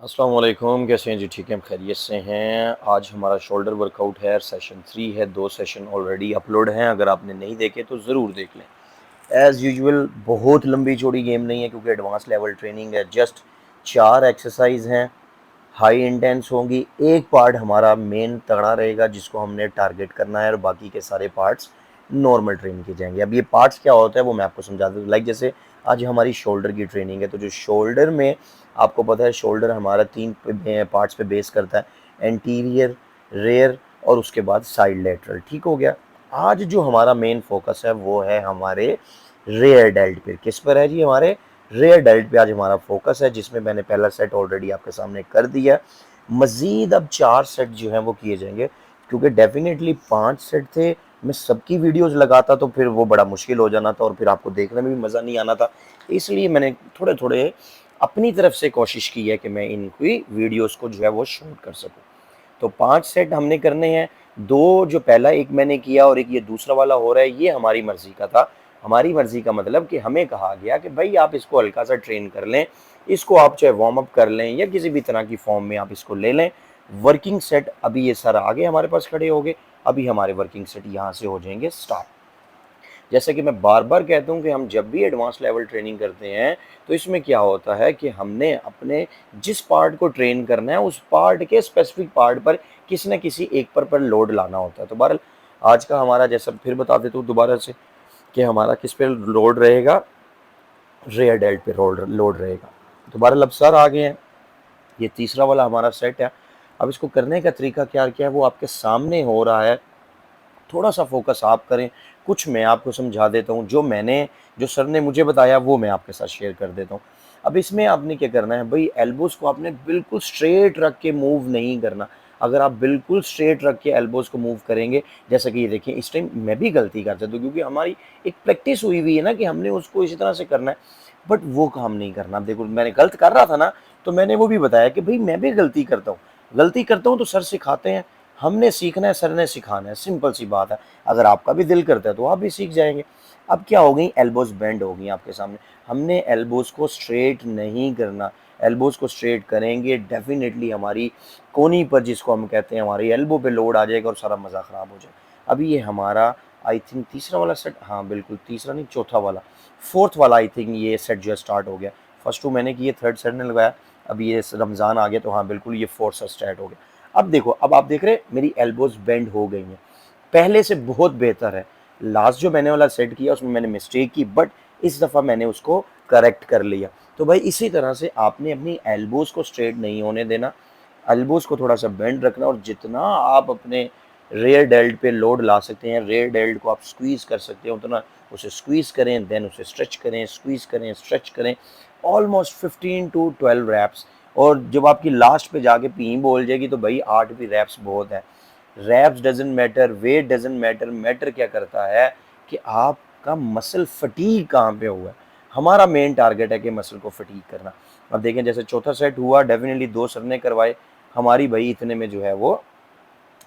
अस्सलाम वालेकुम, कैसे हैं जी? ठीक हैं, खैरियत से हैं। आज हमारा शोल्डर वर्कआउट है, सेशन 3 है। 2 सेशन ऑलरेडी अपलोड हैं, अगर आपने नहीं देखे तो ज़रूर देख लें। एज़ यूजुअल बहुत लंबी चौड़ी गेम नहीं है क्योंकि एडवांस लेवल ट्रेनिंग है। जस्ट 4 एक्सरसाइज हैं, हाई इंटेंस होंगी। एक पार्ट हमारा मेन तगड़ा रहेगा जिसको हमने टारगेट करना है और बाकी के सारे पार्ट्स नॉर्मल ट्रेन किए जाएंगे। अब ये पार्ट्स क्या होता है वो मैं आपको समझा दूँ। लाइक जैसे आज हमारी शोल्डर की ट्रेनिंग है, तो जो शोल्डर में आपको पता है शोल्डर हमारा 3 पार्ट्स पे बेस करता है, एंटीरियर, रेयर और उसके बाद साइड लेटरल। ठीक हो गया। आज जो हमारा मेन फोकस है वो है हमारे रेयर डेल्ट पे। किस पर है जी? हमारे रेयर डेल्ट पे आज हमारा फोकस है, जिसमें मैंने पहला सेट ऑलरेडी आपके सामने कर दिया। मजीद अब 4 सेट जो हैं वो किए जाएंगे क्योंकि डेफिनेटली 5 सेट थे। मैं सबकी वीडियोस लगाता तो फिर वो बड़ा मुश्किल हो जाना था और फिर आपको देखने में भी मज़ा नहीं आना था। इसलिए मैंने थोड़े थोड़े अपनी तरफ से कोशिश की है कि मैं इनकी वीडियोस को जो है वो शूट कर सकूं। तो 5 सेट हमने करने हैं। 2 जो पहला एक मैंने किया और एक ये दूसरा वाला हो रहा है, ये हमारी मर्जी का था। हमारी मर्जी का मतलब कि हमें कहा गया कि भाई आप इसको हल्का सा ट्रेन कर लें, इसको आप चाहे वार्म अप कर लें या किसी भी तरह की फॉर्म में आप इसको ले लें। वर्किंग सेट अभी ये सर आगे हमारे पास खड़े हो गए। अभी हमारे वर्किंग सेट यहाँ से हो जाएंगे स्टार्ट। जैसे कि मैं बार बार कहता हूँ कि हम जब भी एडवांस लेवल ट्रेनिंग करते हैं तो इसमें क्या होता है कि हमने अपने जिस पार्ट को ट्रेन करना है उस पार्ट के स्पेसिफिक पार्ट पर किसी न किसी एक पर लोड लाना होता है। तो बहरहाल आज का हमारा, जैसा फिर बता देता हूँ दोबारा से, कि हमारा किस पे लोड रहेगा? रेयर डेल्ट पे लोड रहेगा। तो बहरहाल अब सर आ गए हैं, ये तीसरा वाला हमारा सेट है। अब इसको करने का तरीका क्या क्या है वो आपके सामने हो रहा है। थोड़ा सा फोकस आप करें, कुछ मैं आपको समझा देता हूँ। जो सर ने मुझे बताया वो मैं आपके साथ शेयर कर देता हूँ। अब इसमें आपने क्या करना है भाई, एल्बोज़ को आपने बिल्कुल स्ट्रेट रख के मूव नहीं करना। अगर आप बिल्कुल स्ट्रेट रख के एल्बोज़ को मूव करेंगे, जैसा कि ये देखिए इस टाइम मैं भी गलती कर देता हूँ क्योंकि हमारी एक प्रैक्टिस हुई हुई है ना कि हमने उसको इसी तरह से करना है, बट वो काम नहीं करना। अब देखो मैंने गलत कर रहा था ना, तो मैंने वो भी बताया कि भाई मैं भी गलती करता हूँ तो सर सिखाते हैं। हमने सीखना है, सर ने सिखाना है, सिंपल सी बात है। अगर आपका भी दिल करता है तो आप भी सीख जाएंगे। अब क्या हो गई, एल्बोज बेंड हो गई आपके सामने। हमने एल्बोज को स्ट्रेट नहीं करना। एल्बोज को स्ट्रेट करेंगे डेफिनेटली हमारी कोनी पर, जिसको हम कहते हैं, हमारी एल्बो पे लोड आ जाएगा और सारा मज़ा ख़राब हो जाएगा। अभी ये हमारा आई थिंक तीसरा वाला सेट, हाँ बिल्कुल तीसरा नहीं चौथा वाला, फोर्थ वाला आई थिंक ये सेट जो है स्टार्ट हो गया। फर्स्ट 2 मैंने किए, थर्ड सेट ने लगाया। अब ये रमज़ान आ गया तो हाँ बिल्कुल ये फोर्थ सेट स्टार्ट हो गया। अब देखो, अब आप देख रहे हैं मेरी एल्बोज बेंड हो गई हैं, पहले से बहुत बेहतर है। लास्ट जो मैंने वाला सेट किया उसमें मैंने मिस्टेक की, बट इस दफ़ा मैंने उसको करेक्ट कर लिया। तो भाई इसी तरह से आपने अपनी एल्बोज को स्ट्रेट नहीं होने देना, एल्बोज को थोड़ा सा बेंड रखना, और जितना आप अपने रेयर डेल्ट पे लोड ला सकते हैं, रेयर डेल्ट को आप स्क्वीज़ कर सकते हैं, उतना उसे स्क्वीज़ करें, देन उसे स्ट्रेच करें, स्क्वीज़ करें, स्ट्रेच करें, ऑलमोस्ट 15 टू 12 रैप्स। और जब आपकी लास्ट पे जाके पी बोल जाएगी तो भाई 8 भी रैप्स बहुत है। Reps doesn't matter, weight doesn't matter, matter क्या करता है कि आपका मसल फटीग कहाँ पे हुआ है। हमारा मेन टारगेट है कि मसल को फटीग करना। अब देखें जैसे चौथा सेट हुआ, डेफिनेटली 2 सर ने करवाए, हमारी भाई इतने में जो है वो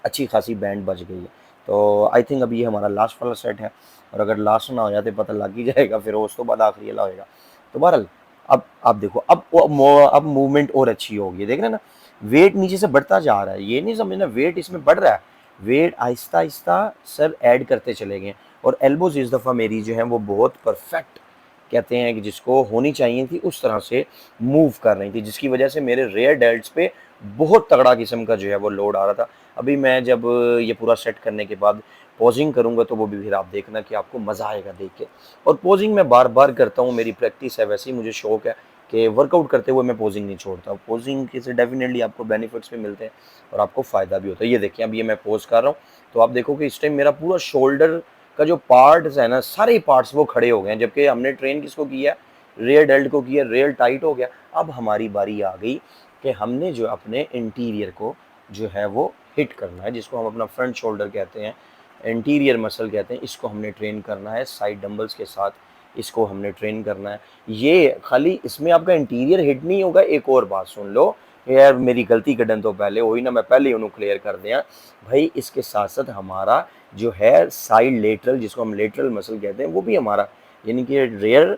अच्छी खासी बैंड बज गई है। तो आई थिंक अभी ये हमारा लास्ट वाला सेट है, और अगर लास्ट ना हो जाए तो पता लग ही जाएगा, फिर उस तो बाद आखिरी वाला होएगा। तो बहरहाल अब आप देखो, अब मूवमेंट और अच्छी होगी, देख रहे हैं ना, वेट नीचे से बढ़ता जा रहा है। ये नहीं समझना वेट इसमें बढ़ रहा है, wait Aahista Aahista sir add करते चले गए। और एल्बोज इस दफ़ा मेरी जो है वो बहुत परफेक्ट, कहते हैं कि जिसको होनी चाहिए थी उस तरह से मूव कर रही थी, जिसकी वजह से मेरे रेयर डेल्ट्स पे बहुत तगड़ा किस्म का जो है वो लोड आ रहा था। अभी मैं जब ये पूरा सेट करने के बाद पॉजिंग करूंगा तो वो भी फिर आप देखना कि आपको मज़ा आएगा देख के। और पॉजिंग मैं बार बार करता हूँ, मेरी प्रैक्टिस है, वैसे ही मुझे शौक है कि वर्कआउट करते हुए मैं पॉजिंग नहीं छोड़ता। पॉजिंग के से डेफिनेटली आपको बेनिफिट्स भी मिलते हैं और आपको फ़ायदा भी होता है। ये देखिए अब ये मैं पोज कर रहा हूँ तो आप देखो कि इस टाइम मेरा पूरा शोल्डर का जो पार्ट्स है ना, सारे पार्ट्स वो खड़े हो गए हैं, जबकि हमने ट्रेन किसको किया? रेयर डेल्ट को किया, रेयर टाइट हो गया। अब हमारी बारी आ गई कि हमने जो अपने इंटीरियर को जो है वो हिट करना है, जिसको हम अपना फ्रंट शोल्डर कहते हैं, इंटीरियर मसल कहते हैं। इसको हमने ट्रेन करना है साइड डंबल्स के साथ, इसको हमने ट्रेन करना है। ये खाली इसमें आपका इंटीरियर हिट नहीं होगा। एक और बात सुन लो यार, मेरी गलती कदन तो पहले हुई ना, मैं पहले ही उन्होंने क्लियर कर दिया भाई। इसके साथ साथ हमारा जो है साइड लेटरल, जिसको हम लेटरल मसल कहते हैं, वो भी हमारा, यानी कि रेयर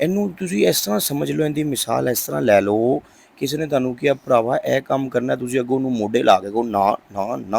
ਇਹਨੂੰ ਤੁਸੀਂ ਇਸ ਤਰ੍ਹਾਂ ਸਮਝ ਲਓ, ਇਹਦੀ ਮਿਸਾਲ ਇਸ ਤਰ੍ਹਾਂ ਲੈ ਲਓ, ਕਿਸੇ ਨੇ ਤੁਹਾਨੂੰ ਕਿਹਾ ਭਰਾਵਾ ਇਹ ਕੰਮ ਕਰਨਾ, ਤੁਸੀਂ ਅੱਗੋਂ ਉਹਨੂੰ ਮੋਢੇ ਲਾ ਕੇ ਕਹੋ ਨਾ ਨਾ ਨਾ,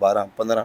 12 15،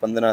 15،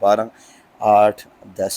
12، 8، 10،